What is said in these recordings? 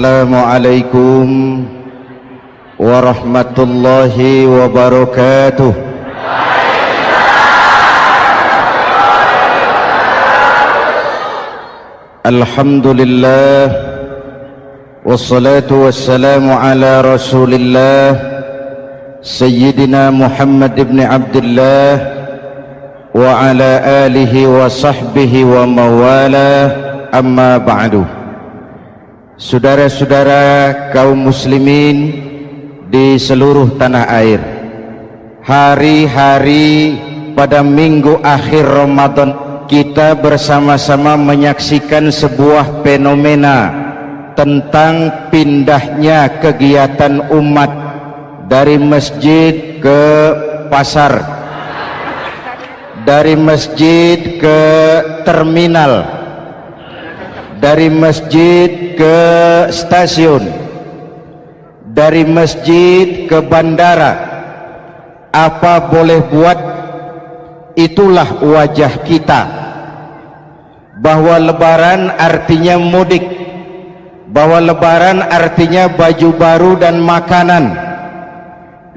Assalamualaikum warahmatullahi wabarakatuh. Alhamdulillah wassalatu wassalamu ala Rasulillah Sayyidina Muhammad ibn Abdullah wa ala alihi wa sahbihi wa mawala, amma ba'du. Saudara-saudara kaum muslimin di seluruh tanah air, hari-hari pada minggu akhir Ramadan kita bersama-sama menyaksikan sebuah fenomena tentang pindahnya kegiatan umat dari masjid ke pasar, dari masjid ke terminal, dari masjid ke stasiun, dari masjid ke bandara. Apa boleh buat, itulah wajah kita, bahwa lebaran artinya mudik, bahwa lebaran artinya baju baru dan makanan.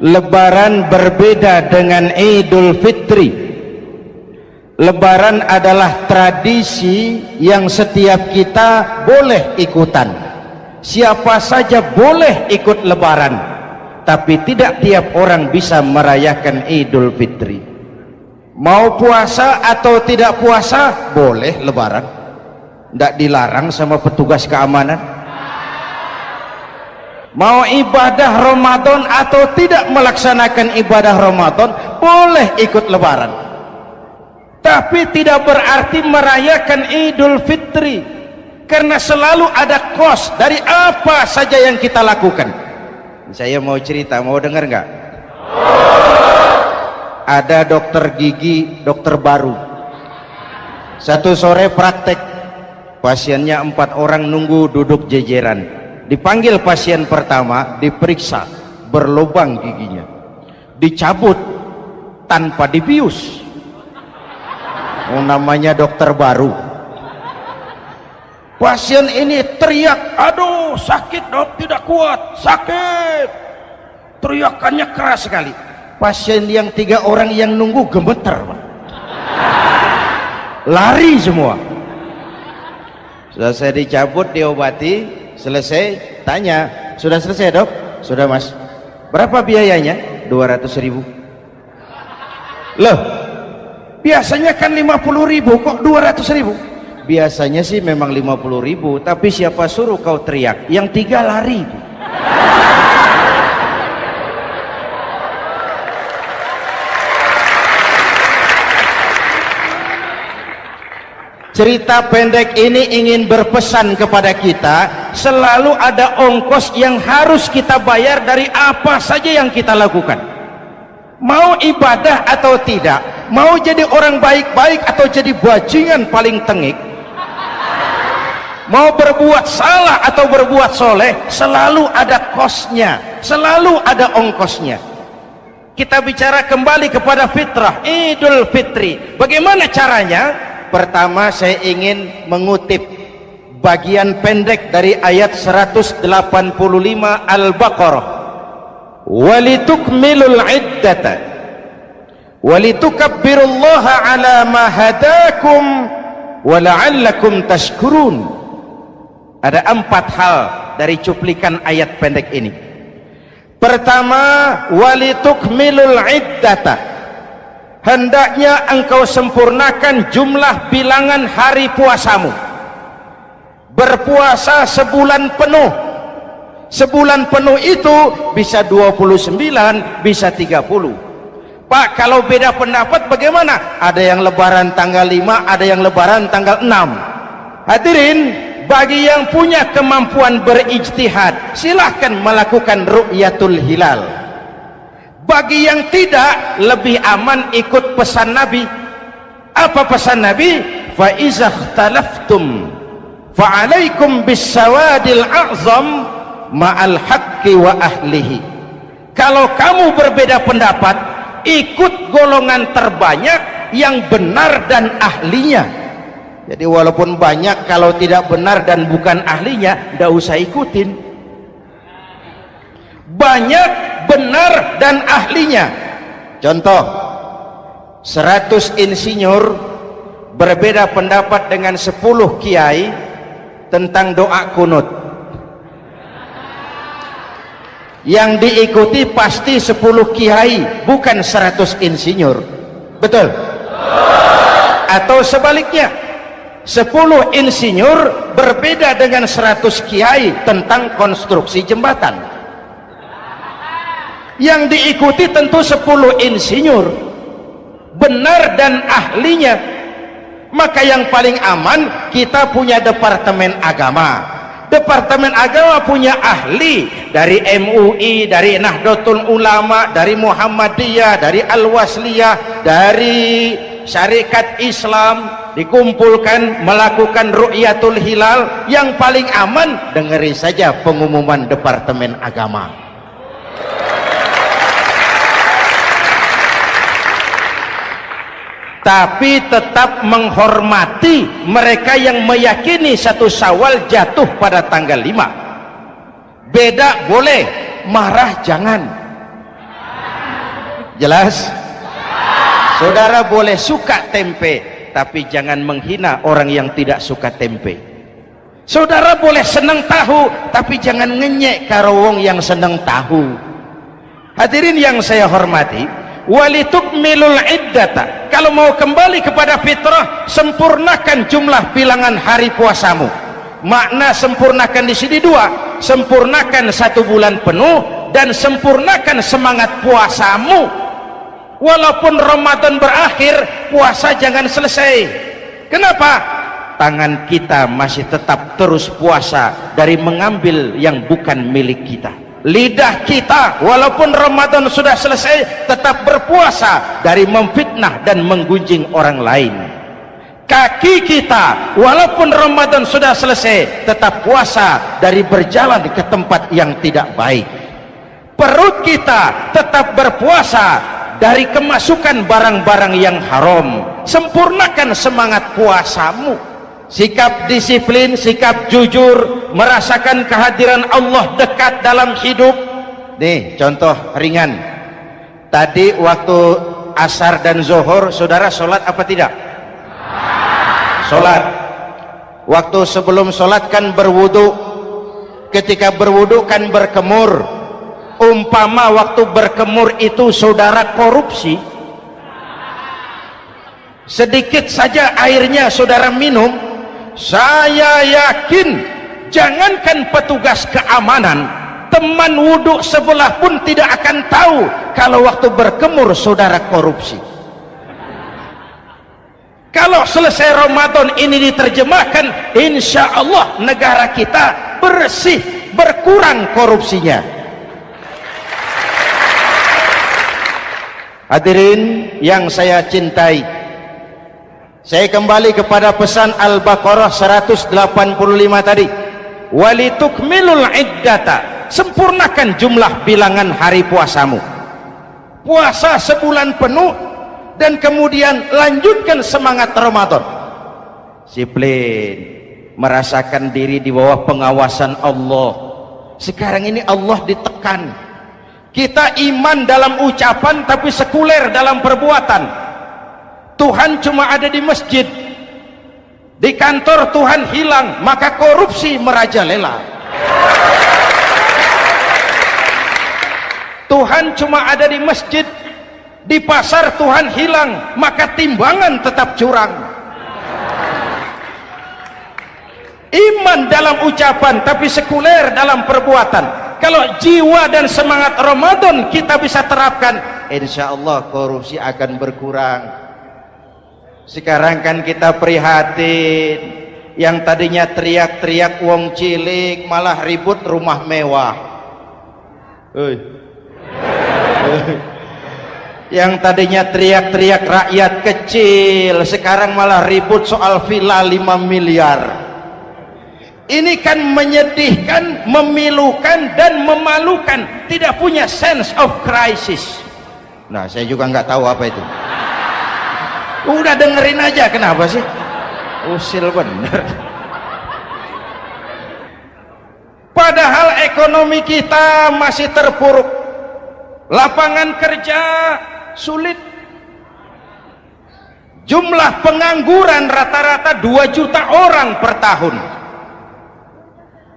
Lebaran berbeda dengan Idul Fitri. Lebaran adalah tradisi yang setiap kita boleh ikutan. Siapa saja boleh ikut lebaran, tapi tidak tiap orang bisa merayakan Idul Fitri. Mau puasa atau tidak puasa, boleh lebaran. Tidak dilarang sama petugas keamanan. Mau ibadah Ramadan atau tidak melaksanakan ibadah Ramadan, boleh ikut lebaran. Tapi tidak berarti merayakan Idul Fitri, karena selalu ada kos dari apa saja yang kita lakukan. Saya mau cerita, mau dengar nggak? Ada dokter gigi, dokter baru. Satu sore praktek, pasiennya 4 orang nunggu duduk jejeran. Dipanggil pasien pertama, diperiksa, berlubang giginya, dicabut tanpa dibius. Namanya dokter baru. Pasien ini teriak, aduh sakit dok, tidak kuat, sakit. Teriakannya keras sekali. Pasien yang 3 orang yang nunggu gemeter, lari semua. Selesai dicabut, diobati, selesai, tanya, sudah selesai dok? Sudah mas. Berapa biayanya? 200.000. Loh, biasanya kan 50.000, kok 200.000? Biasanya sih memang 50.000, tapi siapa suruh kau teriak? Yang 3 lari. Cerita pendek ini ingin berpesan kepada kita, selalu ada ongkos yang harus kita bayar dari apa saja yang kita lakukan. Mau ibadah atau tidak, mau jadi orang baik-baik atau jadi bajingan paling tengik, mau berbuat salah atau berbuat soleh, selalu ada kosnya, selalu ada ongkosnya. Kita bicara kembali kepada fitrah, Idul Fitri. Bagaimana caranya? Pertama, saya ingin mengutip bagian pendek dari ayat 185 Al-Baqarah. Walitukmilul iddata walitukabbirullaha ala ma hadakum wala'allakum tashkurun. Ada 4 hal dari cuplikan ayat pendek ini. Pertama, walitukmilul iddata, hendaknya engkau sempurnakan jumlah bilangan hari puasamu. Berpuasa sebulan penuh. Sebulan penuh itu bisa 29, bisa 30. Pak, kalau beda pendapat bagaimana? Ada yang lebaran tanggal 5, ada yang lebaran tanggal 6. Hadirin, bagi yang punya kemampuan berijtihad, silahkan melakukan ru'yatul hilal. Bagi yang tidak, lebih aman ikut pesan Nabi. Apa pesan Nabi? Fa iza ikhtalaftum fa alaikum bisawadil a'zam ma'al haqqi wa ahlihi. Kalau kamu berbeda pendapat, ikut golongan terbanyak yang benar dan ahlinya. Jadi walaupun banyak, kalau tidak benar dan bukan ahlinya, tidak usah ikutin. Banyak benar dan ahlinya. Contoh, 100 insinyur berbeda pendapat dengan 10 kiai tentang doa kunut. Yang diikuti pasti 10 kiai, bukan 100 insinyur. Betul? Atau sebaliknya, 10 insinyur berbeda dengan 100 kiai tentang konstruksi jembatan. Yang diikuti tentu 10 insinyur, benar dan ahlinya. Maka yang paling aman, kita punya departemen agama. Departemen agama punya ahli dari MUI, dari Nahdlatul Ulama, dari Muhammadiyah, dari Al-Wasliyah, dari Syarikat Islam, dikumpulkan melakukan ru'yatul hilal. Yang paling aman, dengeri saja pengumuman departemen agama. Tapi tetap menghormati mereka yang meyakini 1 Syawal jatuh pada tanggal 5. Beda boleh, marah jangan. Jelas? Saudara boleh suka tempe, tapi jangan menghina orang yang tidak suka tempe. Saudara boleh senang tahu, tapi jangan ngenyek karo wong yang senang tahu. Hadirin yang saya hormati, walitukmilul iddata, kalau mau kembali kepada fitrah, sempurnakan jumlah bilangan hari puasamu. Makna sempurnakan di sini 2, sempurnakan 1 bulan penuh dan sempurnakan semangat puasamu. Walaupun Ramadan berakhir, puasa jangan selesai. Kenapa? Tangan kita masih tetap terus puasa dari mengambil yang bukan milik kita. Lidah kita walaupun Ramadan sudah selesai tetap berpuasa dari memfitnah dan menggunjing orang lain. Kaki kita walaupun Ramadan sudah selesai tetap puasa dari berjalan ke tempat yang tidak baik. Perut kita tetap berpuasa dari kemasukan barang-barang yang haram. Sempurnakan semangat puasamu. Sikap disiplin, sikap jujur, merasakan kehadiran Allah dekat dalam hidup. Nih contoh ringan, tadi waktu asar dan zuhur saudara sholat apa tidak? Sholat. Waktu sebelum sholat kan berwudu, ketika berwudu kan berkemur. Umpama waktu berkemur itu saudara korupsi, sedikit saja airnya saudara minum, saya yakin jangankan petugas keamanan, teman wudhu sebelah pun tidak akan tahu kalau waktu berkemur saudara korupsi. Kalau selesai Ramadan ini diterjemahkan, insya Allah negara kita bersih, berkurang korupsinya. Hadirin yang saya cintai, saya kembali kepada pesan Al-Baqarah 185 tadi. Walitukmilul iddata, sempurnakan jumlah bilangan hari puasamu. Puasa sebulan penuh dan kemudian lanjutkan semangat Ramadan. Disiplin, merasakan diri di bawah pengawasan Allah. Sekarang ini Allah ditekan. Kita iman dalam ucapan tapi sekuler dalam perbuatan. Tuhan cuma ada di masjid, di kantor Tuhan hilang, maka korupsi merajalela. Tuhan cuma ada di masjid, di pasar Tuhan hilang, maka timbangan tetap curang. Iman dalam ucapan tapi sekuler dalam perbuatan. Kalau jiwa dan semangat Ramadan kita bisa terapkan, insya Allah korupsi akan berkurang. Sekarang kan kita prihatin, yang tadinya teriak-teriak wong cilik malah ribut rumah mewah. Yang tadinya teriak-teriak rakyat kecil, sekarang malah ribut soal villa 5 miliar. Ini kan menyedihkan, memilukan dan memalukan, tidak punya sense of crisis. Nah, saya juga nggak tahu apa itu. Udah dengerin aja, kenapa sih? usil bener. Padahal ekonomi kita masih terpuruk, lapangan kerja sulit, jumlah pengangguran rata-rata 2 juta orang per tahun,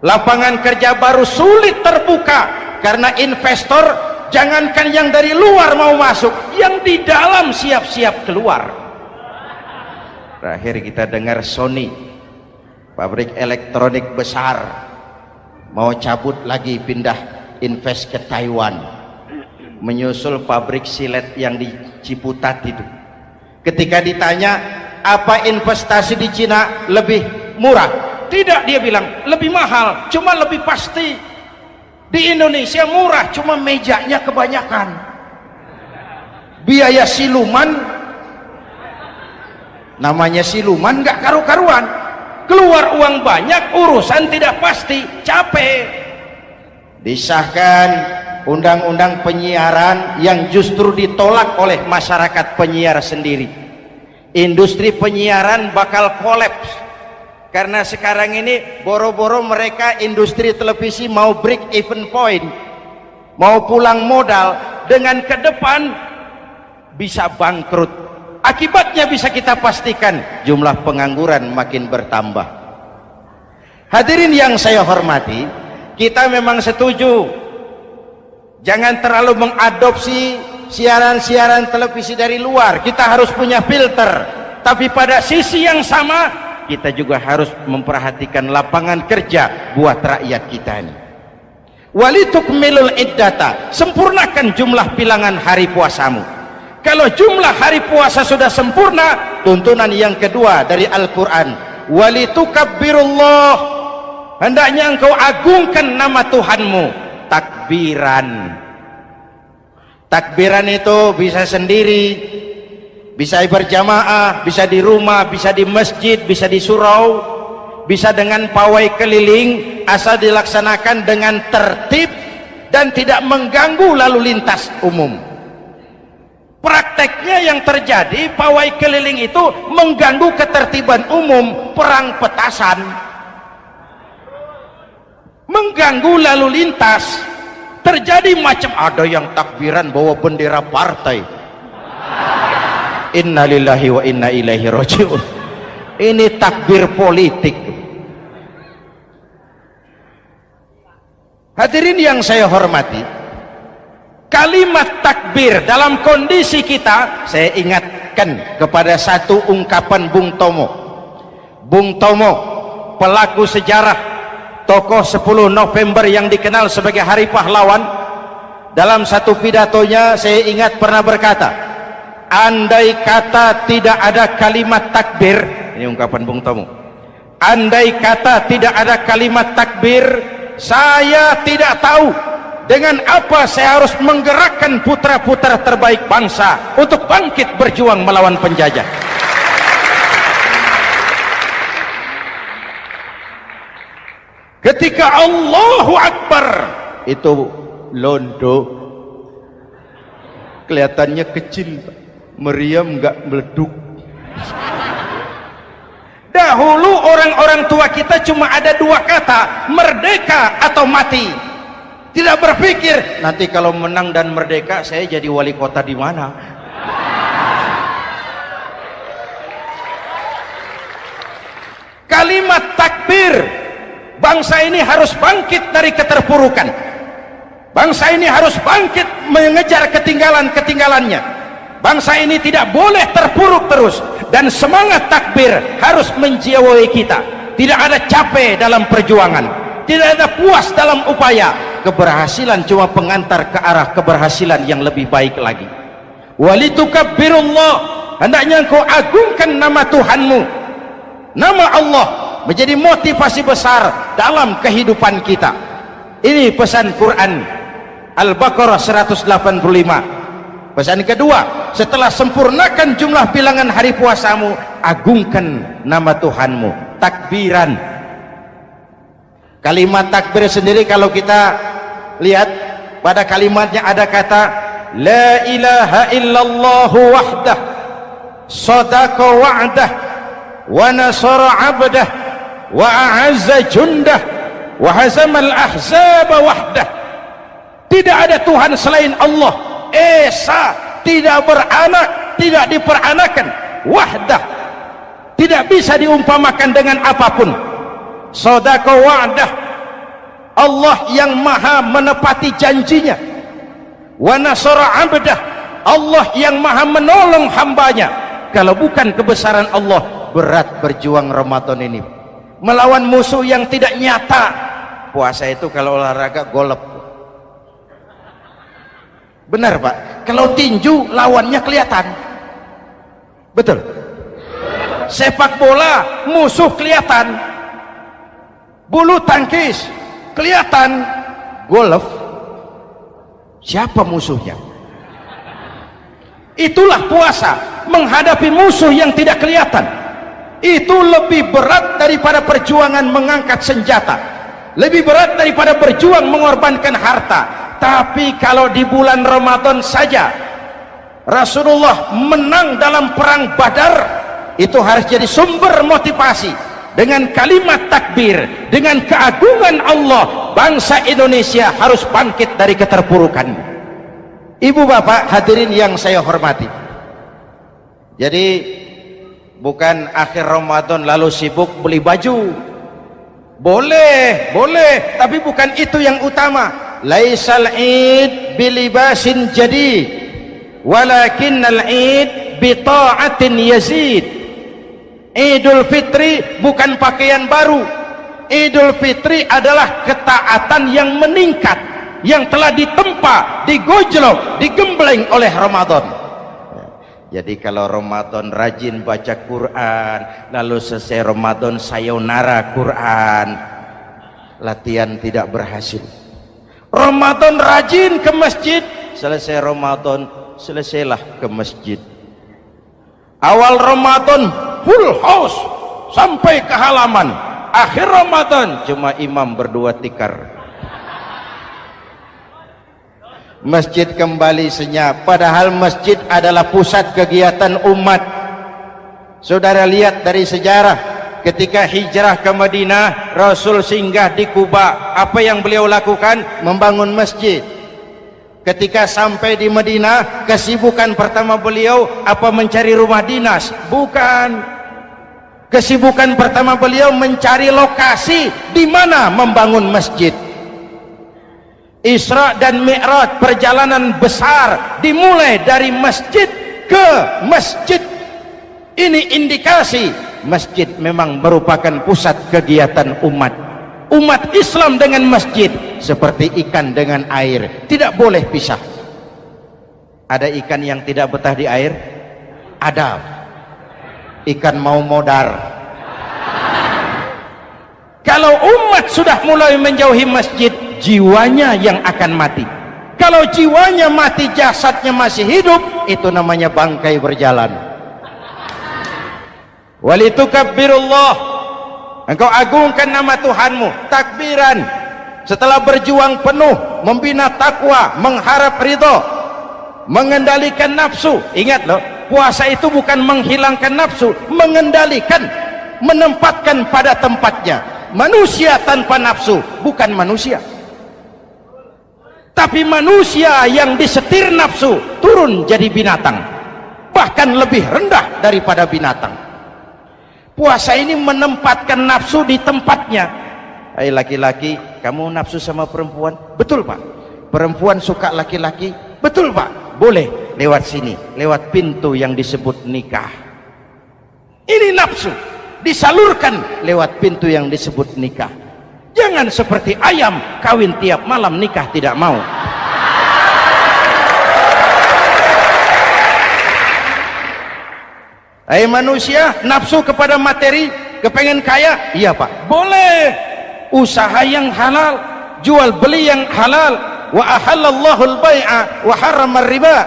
lapangan kerja baru sulit terbuka karena investor jangankan yang dari luar mau masuk, yang di dalam siap-siap keluar. Terakhir kita dengar Sony, pabrik elektronik besar, mau cabut lagi, pindah invest ke Taiwan, menyusul pabrik silet yang di Ciputat itu. Ketika ditanya apa investasi di Cina lebih murah, tidak, dia bilang lebih mahal, cuma lebih pasti. Di Indonesia murah, cuma mejanya kebanyakan, biaya siluman, namanya siluman nggak karu-karuan, keluar uang banyak, urusan tidak pasti, capek. Disahkan undang-undang penyiaran yang justru ditolak oleh masyarakat penyiar sendiri. Industri penyiaran bakal kolaps karena sekarang ini boro-boro mereka industri televisi mau break even point, mau pulang modal, dengan ke depan bisa bangkrut. Akibatnya bisa kita pastikan, jumlah pengangguran makin bertambah. Hadirin yang saya hormati, kita memang setuju jangan terlalu mengadopsi siaran-siaran televisi dari luar, kita harus punya filter. Tapi pada sisi yang sama kita juga harus memperhatikan lapangan kerja buat rakyat kita ini. Walitukmilul iddata, sempurnakan jumlah bilangan hari puasamu. Kalau jumlah hari puasa sudah sempurna, tuntunan yang kedua dari Al-Quran, walitukabbirullah, hendaknya engkau agungkan nama Tuhanmu. Takbiran, takbiran itu bisa sendiri, bisa berjamaah, bisa di rumah, bisa di masjid, bisa di surau, bisa dengan pawai keliling, asal dilaksanakan dengan tertib dan tidak mengganggu lalu lintas umum. Prakteknya yang terjadi, pawai keliling itu mengganggu ketertiban umum, perang petasan, mengganggu lalu lintas, terjadi macam, ada yang takbiran bawa bendera partai. Innalillahi wa inna ilaihi raji'un. Ini takbir politik. Hadirin yang saya hormati, kalimat takbir dalam kondisi kita, saya ingatkan kepada satu ungkapan Bung Tomo. Bung Tomo, pelaku sejarah, tokoh 10 November yang dikenal sebagai Hari Pahlawan, dalam satu pidatonya saya ingat pernah berkata, andai kata tidak ada kalimat takbir, ini ungkapan Bung Tomo, andai kata tidak ada kalimat takbir, saya tidak tahu dengan apa saya harus menggerakkan putra-putra terbaik bangsa untuk bangkit berjuang melawan penjajah. Ketika Allahu Akbar itu londo, kelihatannya kecil, meriam nggak meleduk. Dahulu orang-orang tua kita cuma ada 2 kata, merdeka atau mati. Tidak berpikir nanti kalau menang dan merdeka saya jadi wali kota di mana. Kalimat takbir, bangsa ini harus bangkit dari keterpurukan. Bangsa ini harus bangkit mengejar ketinggalan-ketinggalannya. Bangsa ini tidak boleh terpuruk terus, dan semangat takbir harus menjiwai kita. Tidak ada capek dalam perjuangan, tidak ada puas dalam upaya. Keberhasilan cuma pengantar ke arah keberhasilan yang lebih baik lagi. Walitukabbirullah, hendaknya engkau agungkan nama Tuhanmu. Nama Allah menjadi motivasi besar dalam kehidupan kita. Ini pesan Quran Al-Baqarah 185. Pesan kedua, setelah sempurnakan jumlah bilangan hari puasamu, agungkan nama Tuhanmu. Takbiran. Kalimat takbir sendiri kalau kita lihat pada kalimatnya ada kata la ilaha illallah wahdah sadaqa wa'dah wa nasara 'abdah wa a'azza jundah wa hazamal ahzaba wahdah. Tidak ada Tuhan selain Allah, esa, tidak beranak, tidak diperanakan, wahdah, tidak bisa diumpamakan dengan apapun. Sadaqa wa'dah, Allah yang maha menepati janjinya. Wa nasara 'abdah, Allah yang maha menolong hambanya. Kalau bukan kebesaran Allah, berat berjuang Ramadan ini melawan musuh yang tidak nyata. Puasa itu kalau olahraga golep. Benar Pak, kalau tinju lawannya kelihatan. Betul. Sepak bola musuh kelihatan, bulu tangkis kelihatan, golf siapa musuhnya? Itulah puasa, menghadapi musuh yang tidak kelihatan. Itu lebih berat daripada perjuangan mengangkat senjata, lebih berat daripada berjuang mengorbankan harta. Tapi kalau di bulan Ramadan saja Rasulullah menang dalam perang Badar, itu harus jadi sumber motivasi. Dengan kalimat takbir, dengan keagungan Allah, bangsa Indonesia harus bangkit dari keterpurukan. Ibu bapak hadirin yang saya hormati, jadi bukan akhir Ramadan lalu sibuk beli baju. Boleh, tapi bukan itu yang utama. Laisal id bilibasin jadid, walakinnal id bita'atin yazid. Idul Fitri bukan pakaian baru. Idul Fitri adalah ketaatan yang meningkat, yang telah ditempa, digojlok, digembleng oleh Ramadan. Jadi kalau Ramadan rajin baca Quran, lalu selesai Ramadan sayonara Quran, latihan tidak berhasil. Ramadan rajin ke masjid, selesai Ramadan selesailah ke masjid. Awal Ramadan full house sampai ke halaman, akhir Ramadan cuma imam berdua tikar. Masjid kembali senyap, padahal masjid adalah pusat kegiatan umat. Saudara lihat dari sejarah, ketika hijrah ke Madinah, Rasul singgah di Kuba. Apa yang beliau lakukan? Membangun masjid. Ketika sampai di Madinah, kesibukan pertama beliau apa? Mencari rumah dinas? Bukan. Kesibukan pertama beliau mencari lokasi di mana membangun masjid. Isra dan Mi'raj, perjalanan besar dimulai dari masjid ke masjid. Ini indikasi masjid memang merupakan pusat kegiatan umat. Umat Islam dengan masjid seperti ikan dengan air, tidak boleh pisah. Ada ikan yang tidak betah di air? Ada. Ikan mau modar. Kalau umat sudah mulai menjauhi masjid, jiwanya yang akan mati. Kalau jiwanya mati, jasadnya masih hidup, itu namanya bangkai berjalan. Walitukabbirullah, engkau agungkan nama Tuhanmu. Takbiran, setelah berjuang penuh membina takwa, mengharap ridho, mengendalikan nafsu. Ingat loh, puasa itu bukan menghilangkan nafsu, mengendalikan, menempatkan pada tempatnya. Manusia tanpa nafsu bukan manusia, tapi manusia yang disetir nafsu turun jadi binatang, bahkan lebih rendah daripada binatang. Puasa ini menempatkan nafsu di tempatnya. Hai laki-laki, kamu nafsu sama perempuan? Betul Pak. Perempuan suka laki-laki? Betul Pak. Boleh lewat sini, lewat pintu yang disebut nikah. Ini nafsu disalurkan lewat pintu yang disebut nikah. Jangan seperti ayam kawin tiap malam, nikah tidak mau. Hai manusia, nafsu kepada materi, kepengen kaya? Iya Pak, boleh. Usaha yang halal, jual beli yang halal. Wa ahallallahu al-bai'a wa harrama riba.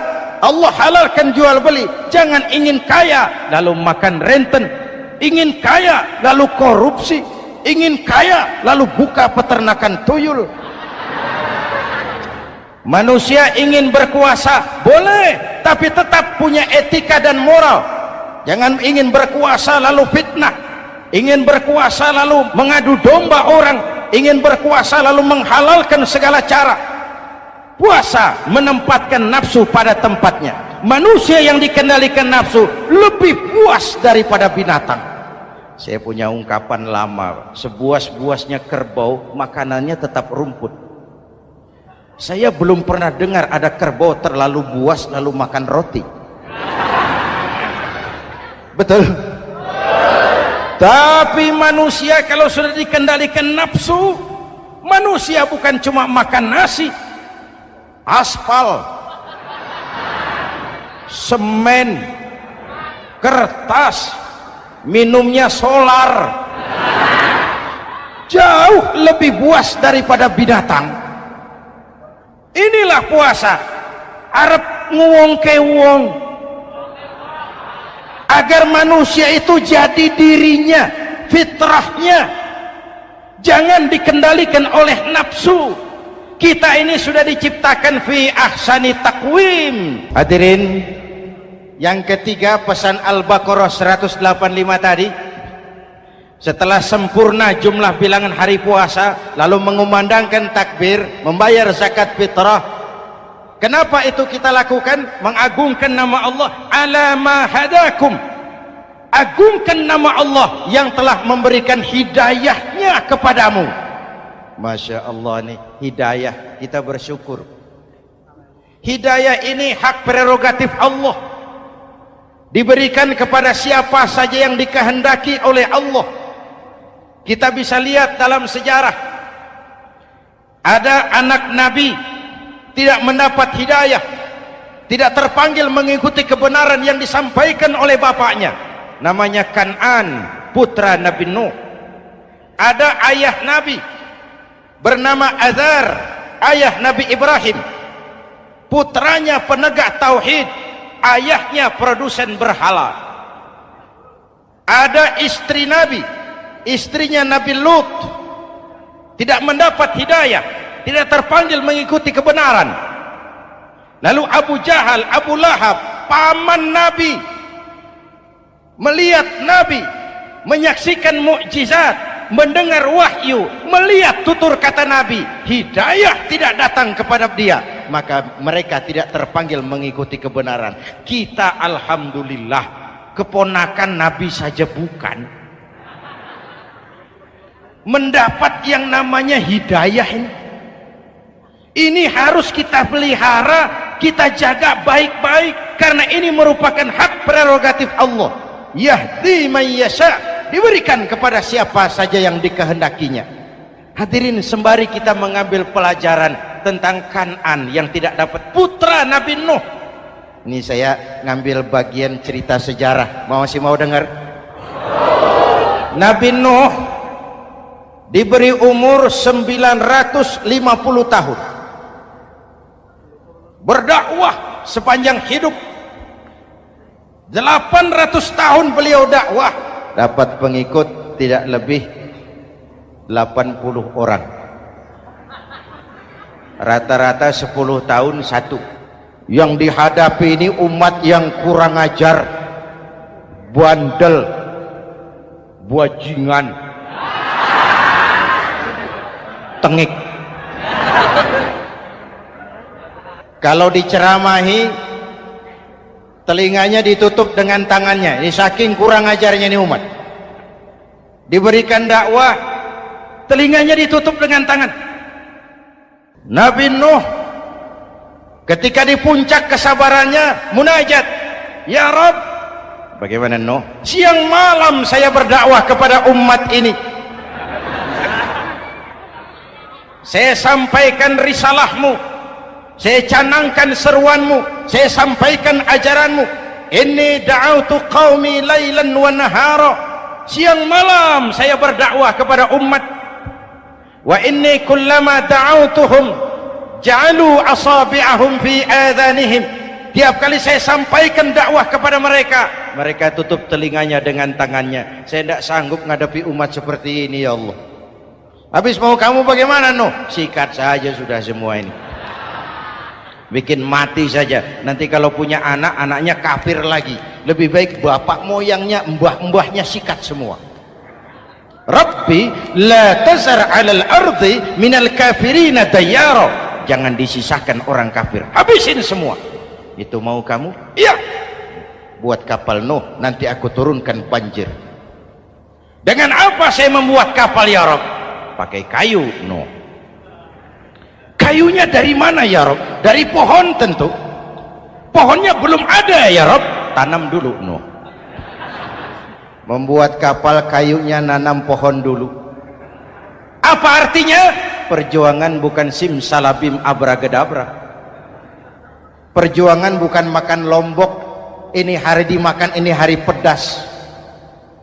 Allah halalkan jual beli. Jangan ingin kaya lalu makan renten, ingin kaya lalu korupsi, ingin kaya lalu buka peternakan tuyul. Manusia ingin berkuasa, boleh, tapi tetap punya etika dan moral. Jangan ingin berkuasa lalu fitnah, ingin berkuasa lalu mengadu domba orang, ingin berkuasa lalu menghalalkan segala cara. Puasa menempatkan nafsu pada tempatnya. Manusia yang dikendalikan nafsu lebih puas daripada binatang. Saya punya ungkapan lama, sebuas-buasnya kerbau makanannya tetap rumput. Saya belum pernah dengar ada kerbau terlalu buas lalu makan roti. Betul? Tapi manusia kalau sudah dikendalikan nafsu, manusia bukan cuma makan nasi, aspal, semen, kertas, minumnya solar, jauh lebih buas daripada binatang. Inilah puasa, arep nguwong ke wong, agar manusia itu jadi dirinya, fitrahnya, jangan dikendalikan oleh nafsu. Kita ini sudah diciptakan fi ahsani taqwim. Hadirin, yang ketiga pesan Al-Baqarah 185 tadi, setelah sempurna jumlah bilangan hari puasa lalu mengumandangkan takbir, membayar zakat fitrah. Kenapa itu kita lakukan? Mengagungkan nama Allah, ala ma hadakum, agungkan nama Allah yang telah memberikan hidayahnya kepadamu. Masya Allah nih, hidayah, kita bersyukur. Hidayah ini hak prerogatif Allah, diberikan kepada siapa saja yang dikehendaki oleh Allah. Kita bisa lihat dalam sejarah, ada anak Nabi tidak mendapat hidayah, tidak terpanggil mengikuti kebenaran yang disampaikan oleh bapaknya, namanya Kan'an, putra Nabi Nuh. Ada ayah Nabi bernama Azar, ayah Nabi Ibrahim, putranya penegak tauhid, ayahnya produsen berhala. Ada istri Nabi, istrinya Nabi Lut, tidak mendapat hidayah, tidak terpanggil mengikuti kebenaran. Lalu Abu Jahal, Abu Lahab, paman Nabi, melihat Nabi, menyaksikan mukjizat, mendengar wahyu, melihat tutur kata Nabi, hidayah tidak datang kepada dia, maka mereka tidak terpanggil mengikuti kebenaran. Kita alhamdulillah keponakan Nabi saja bukan, mendapat yang namanya hidayah ini. Ini harus kita pelihara, kita jaga baik-baik, karena ini merupakan hak prerogatif Allah. Yahdi man yasha, diberikan kepada siapa saja yang dikehendakinya. Hadirin, sembari kita mengambil pelajaran tentang Kan'an yang tidak dapat, putra Nabi Nuh. Ini saya ngambil bagian cerita sejarah, masih mau dengar? Nabi Nuh diberi umur 950 tahun, berdakwah sepanjang hidup. 800 tahun beliau dakwah, dapat pengikut tidak lebih 80 orang, rata-rata 10 tahun satu. Yang dihadapi ini umat yang kurang ajar, bandel, bajingan, tengik. Kalau diceramahi, telinganya ditutup dengan tangannya. Ini saking kurang ajarnya ini umat. Diberikan dakwah, telinganya ditutup dengan tangan. Nabi Nuh ketika di puncak kesabarannya munajat, ya Rabb, bagaimana Nuh? Siang malam saya berdakwah kepada umat ini, saya sampaikan risalahmu, saya canangkan seruanmu, saya sampaikan ajaranmu. Inni da'autu qaumi lailan wa nahara, siang malam saya berdakwah kepada umat. Wa inni kullama da'autuhum ja'alu asabi'ahum fi adhanihim, tiap kali saya sampaikan dakwah kepada mereka, mereka tutup telinganya dengan tangannya. Saya tidak sanggup menghadapi umat seperti ini, ya Allah. Habis mau kamu bagaimana Nuh? Sikat saja sudah semua ini, bikin mati saja. Nanti kalau punya anak, anaknya kafir lagi. lebih baik bapak moyangnya, mbah-mbahnya sikat semua. Rabbi la tazar 'alal ardi minal kafirina dayyara. Jangan disisakan orang kafir, habisin semua. Itu mau kamu? Iya. Buat kapal Nuh, nanti aku turunkan banjir. Dengan apa saya membuat kapal ya Rabb? Pakai kayu Nuh. Kayunya dari mana ya Rabb? Dari pohon tentu. Pohonnya belum ada ya Rabb. Tanam dulu Nuh. Membuat kapal kayunya nanam pohon dulu. Apa artinya? Perjuangan bukan simsalabim abracadabra. Perjuangan bukan makan lombok, ini hari dimakan, ini hari pedas.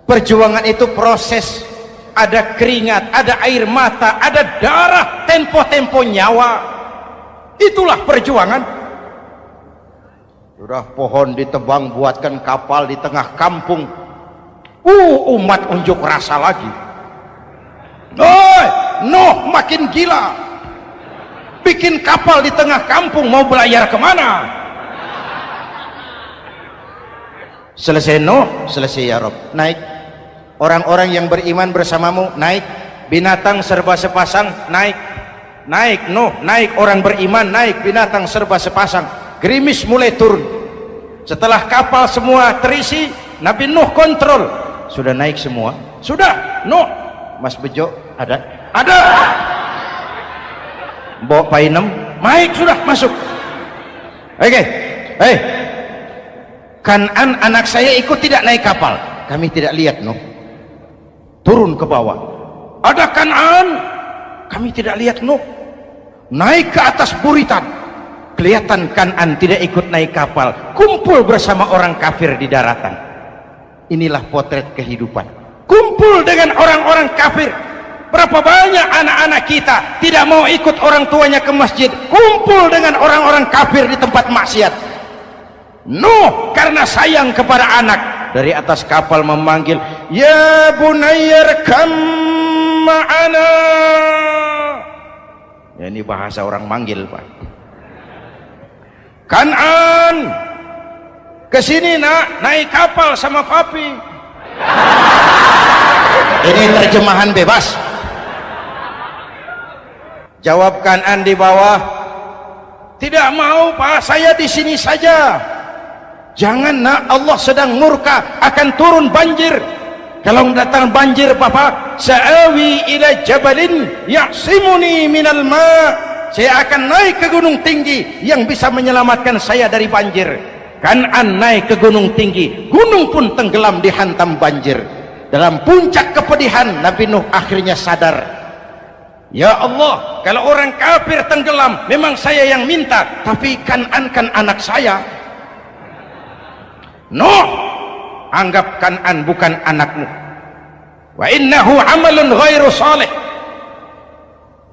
Perjuangan itu proses, ada keringat, ada air mata, ada darah, tempo-tempo nyawa. Itulah perjuangan. Sudah pohon ditebang, buatkan kapal di tengah kampung. Umat unjuk rasa lagi. Nuh makin gila, bikin kapal di tengah kampung, mau belayar kemana? Selesai Nuh, selesai ya Rabb, naik. Orang-orang yang beriman bersamamu naik. Binatang serba sepasang naik. Naik Nuh, naik orang beriman, naik binatang serba sepasang. Gerimis mulai turun. Setelah kapal semua terisi, Nabi Nuh kontrol. Sudah naik semua? Sudah. Nuh, Mas Bejo ada? Ada. Bawa Painem, naik sudah, masuk. Oke. Kan'an anak saya ikut tidak naik kapal. Kami tidak lihat Nuh. Turun ke bawah. Ada Kan'an. Kami tidak lihat Nuh. Naik ke atas buritan. Kelihatan Kan'an tidak ikut naik kapal. Kumpul bersama orang kafir di daratan. Inilah potret kehidupan. Kumpul dengan orang-orang kafir. Berapa banyak anak-anak kita tidak mau ikut orang tuanya ke masjid, kumpul dengan orang-orang kafir di tempat maksiat. Nuh karena sayang kepada anak, dari atas kapal memanggil, ya bunayyar kam ma'ana. Ya, ini bahasa orang manggil Pak. Kan'an, kesini nak, naik kapal sama papi. Ini terjemahan bebas. Jawab Kan'an di bawah, tidak mau Pak, saya di sini saja. Jangan nak, Allah sedang murka, akan turun banjir. Kalau datang banjir Bapak, sa'awi ila jabalin ya'simuni minal ma'. Saya akan naik ke gunung tinggi yang bisa menyelamatkan saya dari banjir. Kan'an naik ke gunung tinggi, gunung pun tenggelam dihantam banjir. Dalam puncak kepedihan, Nabi Nuh akhirnya sadar, ya Allah, kalau orang kafir tenggelam memang saya yang minta, tapi Kan'an kan anak saya. Nuh, anggap Kan'an bukan anakmu. Wa innahu amalun ghairu salih.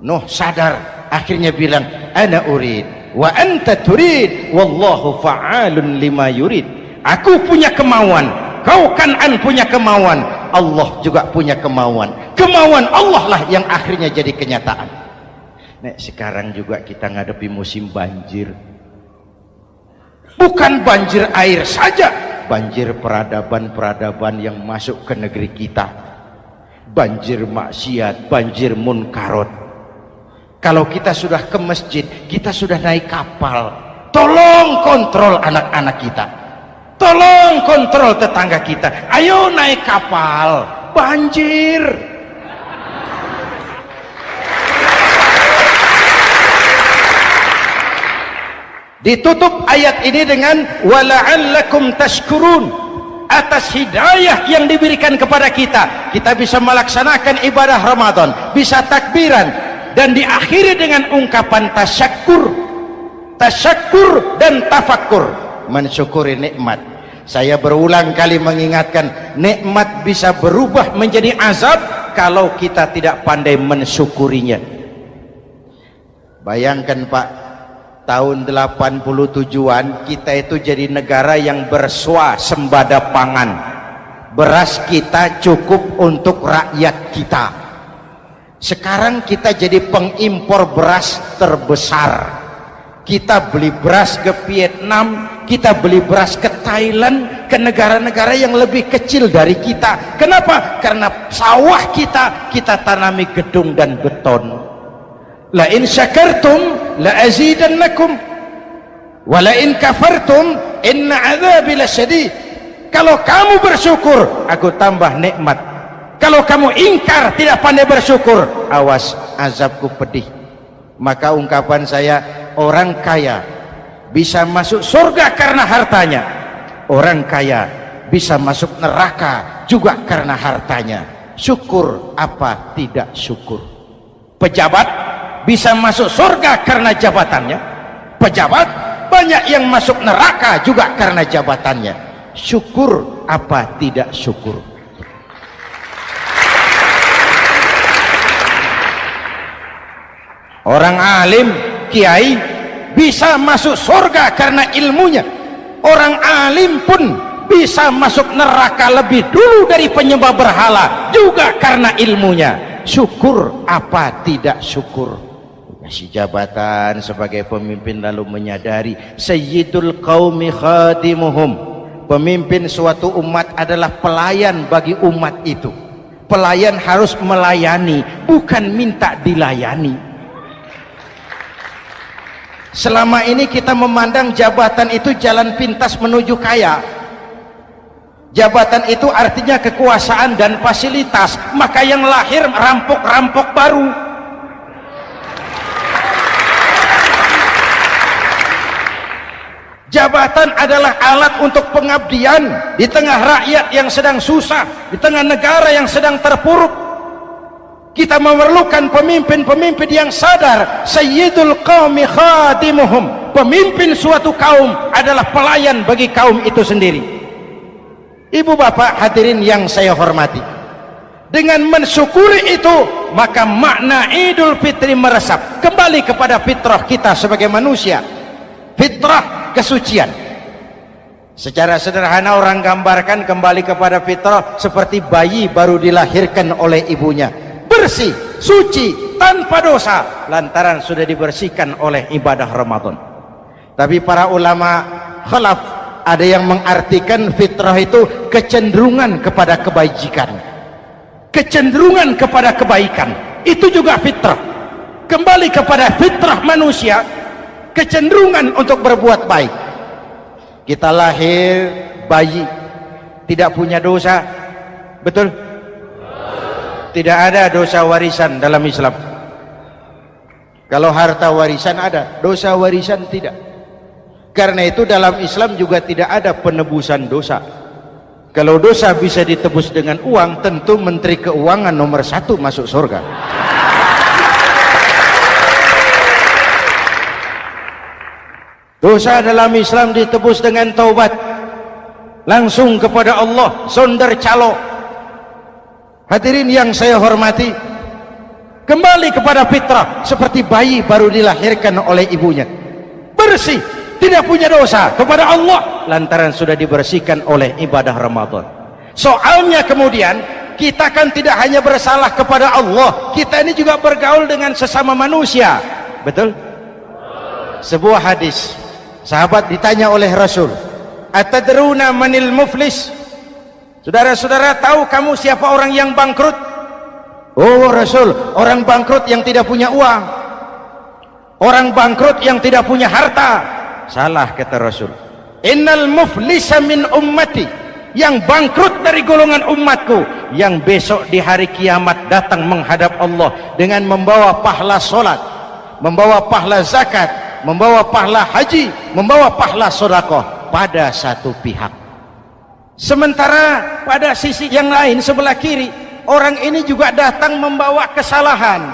Nuh sadar, akhirnya bilang, ana urid wa anta turid wallahu fa'alun lima yurid. Aku punya kemauan, kau Kan'an punya kemauan, Allah juga punya kemauan. Kemauan Allah lah yang akhirnya jadi kenyataan. Nek sekarang juga kita ngadepi musim banjir. Bukan banjir air saja, banjir peradaban-peradaban yang masuk ke negeri kita. Banjir maksiat, banjir munkarot. Kalau kita sudah ke masjid, kita sudah naik kapal. Tolong kontrol anak-anak kita. Tolong kontrol tetangga kita. Ayo naik kapal, banjir. Ditutup ayat ini dengan wala'allakum tashkurun. Atas hidayah yang diberikan kepada kita, kita bisa melaksanakan ibadah Ramadan, bisa takbiran, dan diakhiri dengan ungkapan tasyakkur. Tasyakkur dan tafakkur, mensyukuri nikmat. Saya berulang kali mengingatkan, nikmat bisa berubah menjadi azab kalau kita tidak pandai mensyukurinya. Bayangkan Pak, tahun 87-an kita itu jadi negara yang berswasembada pangan. Beras kita cukup untuk rakyat kita. Sekarang kita jadi pengimpor beras terbesar. Kita beli beras ke Vietnam, kita beli beras ke Thailand, ke ke negara-negara yang lebih kecil dari kita. Kenapa? Karena sawah kita tanami gedung dan beton. La in syakartum la azidannakum wa la in kafartum inna adzabi lasyadid. Kalau kamu bersyukur, aku tambah nikmat. Kalau kamu ingkar, tidak pandai bersyukur, awas, azabku pedih. Maka ungkapan saya, orang kaya bisa masuk surga karena hartanya, orang kaya bisa masuk neraka juga karena hartanya. Syukur apa tidak syukur? Pejabat bisa masuk surga karena jabatannya, pejabat banyak yang masuk neraka juga karena jabatannya. Syukur apa tidak syukur? Orang alim, kiai bisa masuk surga karena ilmunya. Orang alim pun bisa masuk neraka lebih dulu dari penyembah berhala juga karena ilmunya. Syukur apa tidak syukur? Kasih jabatan sebagai pemimpin lalu menyadari sayyidul qaumi khadimuhum. Pemimpin suatu umat adalah pelayan bagi umat itu. Pelayan harus melayani, bukan minta dilayani. Selama ini kita memandang jabatan itu jalan pintas menuju kaya. Jabatan itu artinya kekuasaan dan fasilitas, maka yang lahir rampok-rampok baru. Jabatan adalah alat untuk pengabdian di tengah rakyat yang sedang susah, di tengah negara yang sedang terpuruk. Kita memerlukan pemimpin-pemimpin yang sadar sayyidul qaumi khadimuhum. Pemimpin suatu kaum adalah pelayan bagi kaum itu sendiri. Ibu bapak hadirin yang saya hormati, dengan mensyukuri itu maka makna Idul Fitri meresap kembali kepada fitrah kita sebagai manusia. Fitrah kesucian. Secara sederhana orang gambarkan kembali kepada fitrah seperti bayi baru dilahirkan oleh ibunya, bersih, suci, tanpa dosa, lantaran sudah dibersihkan oleh ibadah Ramadan. Tapi para ulama khalaf ada yang mengartikan fitrah itu kecenderungan kepada kebajikan, kecenderungan kepada kebaikan. Itu juga fitrah. Kembali kepada fitrah manusia, kecenderungan untuk berbuat baik. Kita lahir bayi tidak punya dosa, betul? Tidak ada dosa warisan dalam Islam. Kalau harta warisan ada, dosa warisan tidak. Karena itu dalam Islam juga tidak ada penebusan dosa. Kalau dosa bisa ditebus dengan uang, tentu Menteri Keuangan nomor 1 masuk surga. Dosa dalam Islam ditebus dengan taubat, langsung kepada Allah, sonder calo. Hadirin yang saya hormati, kembali kepada fitrah seperti bayi baru dilahirkan oleh ibunya, bersih, tidak punya dosa kepada Allah lantaran sudah dibersihkan oleh ibadah Ramadan. Soalnya kemudian kita kan tidak hanya bersalah kepada Allah, kita ini juga bergaul dengan sesama manusia, betul? Sebuah hadis, sahabat ditanya oleh Rasul, atadruna manil muflis? Saudara-saudara, tahu kamu siapa orang yang bangkrut? Oh Rasul, orang bangkrut yang tidak punya uang, orang bangkrut yang tidak punya harta. Salah kata Rasul, innal muflisa min ummati, yang bangkrut dari golongan umatku, yang besok di hari kiamat datang menghadap Allah dengan membawa pahala solat, membawa pahala zakat, membawa pahala haji, membawa pahala sedekah pada satu pihak. Sementara pada sisi yang lain sebelah kiri, orang ini juga datang membawa kesalahan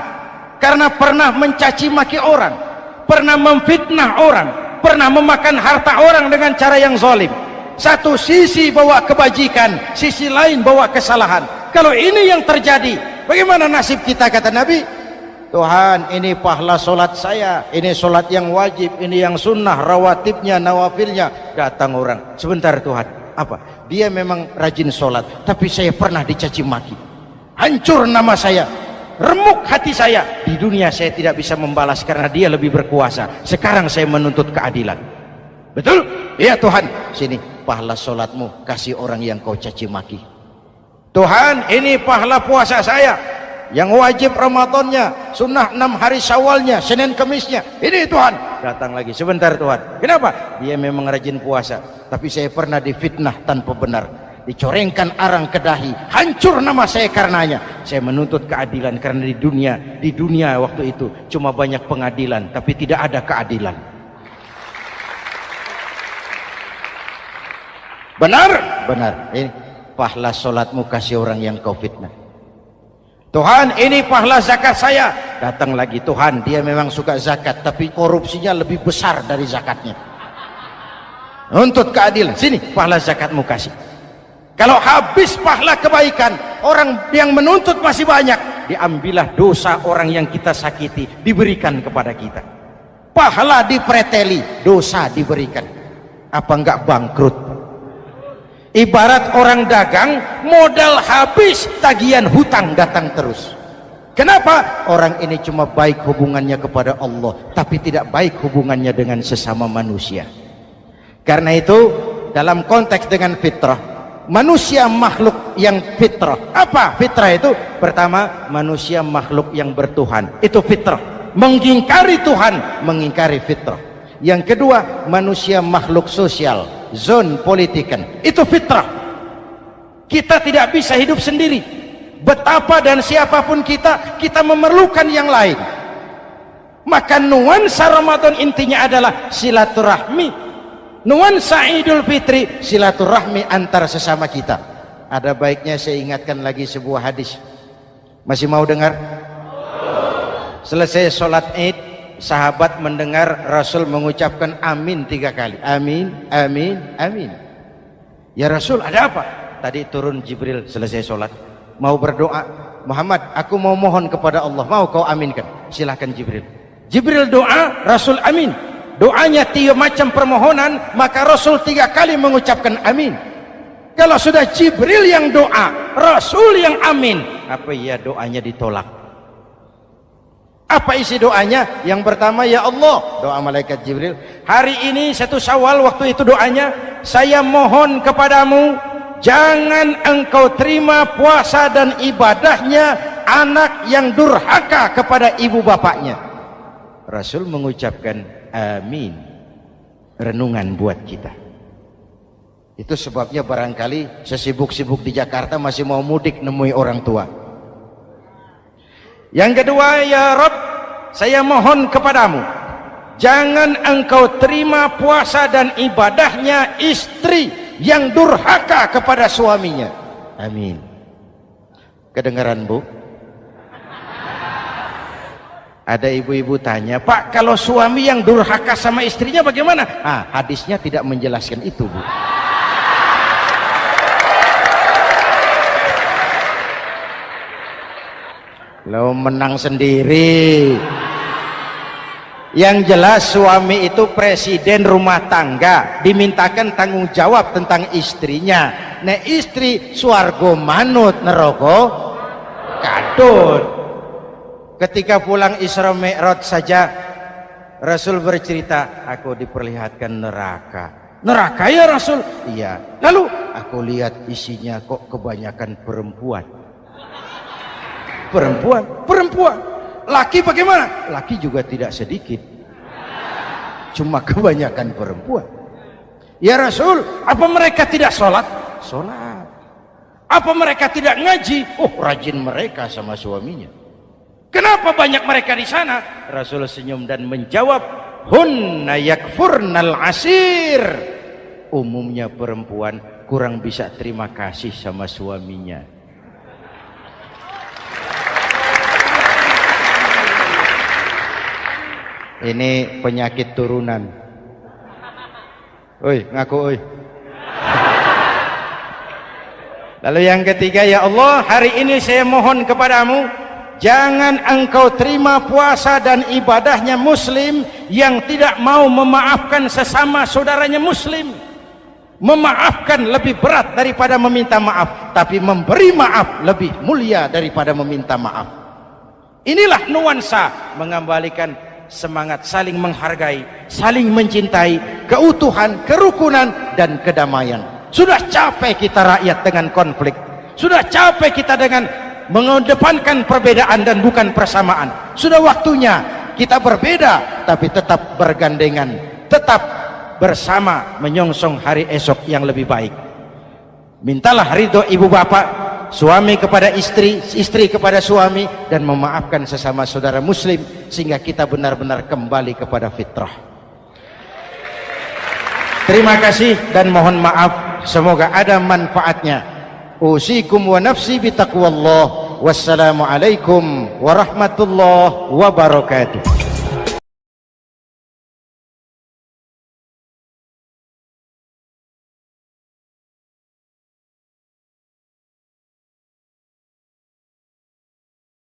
karena pernah mencaci maki orang, pernah memfitnah orang, pernah memakan harta orang dengan cara yang zalim. Satu sisi bawa kebajikan, sisi lain bawa kesalahan. Kalau ini yang terjadi, bagaimana nasib kita? Kata Nabi, Tuhan, ini pahala solat saya, ini solat yang wajib, ini yang sunnah, rawatibnya, nawafilnya. Datang orang, sebentar Tuhan, apa? Dia memang rajin solat, tapi saya pernah dicaci maki, hancur nama saya, remuk hati saya. Di dunia saya tidak bisa membalas karena dia lebih berkuasa. Sekarang saya menuntut keadilan. Betul? Iya Tuhan, sini pahala sholatmu kasih orang yang kau caci maki. Tuhan, ini pahala puasa saya yang wajib Ramadannya, sunnah 6 hari Syawalnya, Senin Kemisnya. Ini Tuhan. Datang lagi, sebentar Tuhan. Kenapa? Dia memang rajin puasa, tapi saya pernah difitnah tanpa benar, dicorengkan arang ke dahi, hancur nama saya karenanya. Saya menuntut keadilan karena di dunia waktu itu cuma banyak pengadilan tapi tidak ada keadilan. Benar? Benar. Ini pahala sholatmu kasih orang yang kau fitnah. Tuhan, ini pahala zakat saya. Datang lagi, Tuhan, dia memang suka zakat tapi korupsinya lebih besar dari zakatnya. Nuntut keadilan. Sini pahala zakatmu kasih. Kalau habis pahala kebaikan, orang yang menuntut masih banyak, diambillah dosa orang yang kita sakiti, diberikan kepada kita. Pahala dipreteli, dosa diberikan. Apa enggak bangkrut? Ibarat orang dagang, modal habis, tagihan hutang datang terus. Kenapa? Orang ini cuma baik hubungannya kepada Allah, tapi tidak baik hubungannya dengan sesama manusia. Karena itu, dalam konteks dengan fitrah, manusia makhluk yang fitrah. Apa fitrah itu? Pertama, manusia makhluk yang bertuhan. Itu fitrah. Mengingkari Tuhan, mengingkari fitrah. Yang kedua, manusia makhluk sosial, zon politikan. Itu fitrah. Kita tidak bisa hidup sendiri. Betapa dan siapapun kita memerlukan yang lain. Maka nuansa Ramadan intinya adalah silaturahmi. Nuansa Idul Fitri silaturahmi antar sesama kita. Ada baiknya saya ingatkan lagi sebuah hadis. Masih mau dengar? Selesai sholat Id, sahabat mendengar Rasul mengucapkan amin 3 kali. Amin, amin, amin. Ya Rasul, ada apa? Tadi turun Jibril selesai sholat, mau berdoa. Muhammad, aku mau mohon kepada Allah, mau kau aminkan? Silahkan Jibril. Jibril doa, Rasul amin. Doanya 3 macam permohonan, maka Rasul 3 kali mengucapkan amin. Kalau sudah Jibril yang doa, Rasul yang amin, apa ya doanya ditolak? Apa isi doanya? Yang pertama, ya Allah, doa malaikat Jibril, hari ini 1 Syawal, waktu itu doanya, saya mohon kepadamu, jangan engkau terima puasa dan ibadahnya anak yang durhaka kepada ibu bapaknya. Rasul mengucapkan amin. Renungan buat kita. Itu sebabnya barangkali sesibuk-sibuk di Jakarta masih mau mudik nemui orang tua. Yang kedua, ya Rabb, saya mohon kepadamu, jangan engkau terima puasa dan ibadahnya istri yang durhaka kepada suaminya. Amin. Kedengaran Bu? Ada ibu-ibu tanya, Pak, kalau suami yang durhaka sama istrinya bagaimana? Hadisnya tidak menjelaskan itu, Bu. Lo menang sendiri. Yang jelas suami itu presiden rumah tangga, dimintakan tanggung jawab tentang istrinya. Nek istri swargo manut neraka kadut. Ketika pulang Isra Mi'raj saja Rasul bercerita, aku diperlihatkan neraka. Neraka ya Rasul? Iya. Lalu aku lihat isinya kok kebanyakan perempuan. Perempuan. Laki bagaimana? Laki juga tidak sedikit. Cuma kebanyakan perempuan. Ya Rasul, apa mereka tidak sholat? Sholat. Apa mereka tidak ngaji? Oh, rajin mereka sama suaminya. Kenapa banyak mereka di sana? Rasul senyum dan menjawab, hunna yakfurnal asir. Umumnya perempuan kurang bisa terima kasih sama suaminya. Ini penyakit turunan. Oi, ngaku oi. Lalu yang ketiga, ya Allah, hari ini saya mohon kepadamu, jangan engkau terima puasa dan ibadahnya muslim yang tidak mau memaafkan sesama saudaranya muslim. Memaafkan lebih berat daripada meminta maaf, tapi memberi maaf lebih mulia daripada meminta maaf. Inilah nuansa mengembalikan semangat saling menghargai, saling mencintai, keutuhan, kerukunan, dan kedamaian. Sudah capek kita rakyat dengan konflik, sudah capek kita dengan mengedepankan perbedaan dan bukan persamaan. Sudah waktunya kita berbeda tapi tetap bergandengan, tetap bersama menyongsong hari esok yang lebih baik. Mintalah ridho ibu bapak, suami kepada istri, istri kepada suami, dan memaafkan sesama saudara muslim sehingga kita benar-benar kembali kepada fitrah. Terima kasih dan mohon maaf, semoga ada manfaatnya. Usikum wa nafsi bitaqwallah. Wassalamualaikum warahmatullahi wabarakatuh.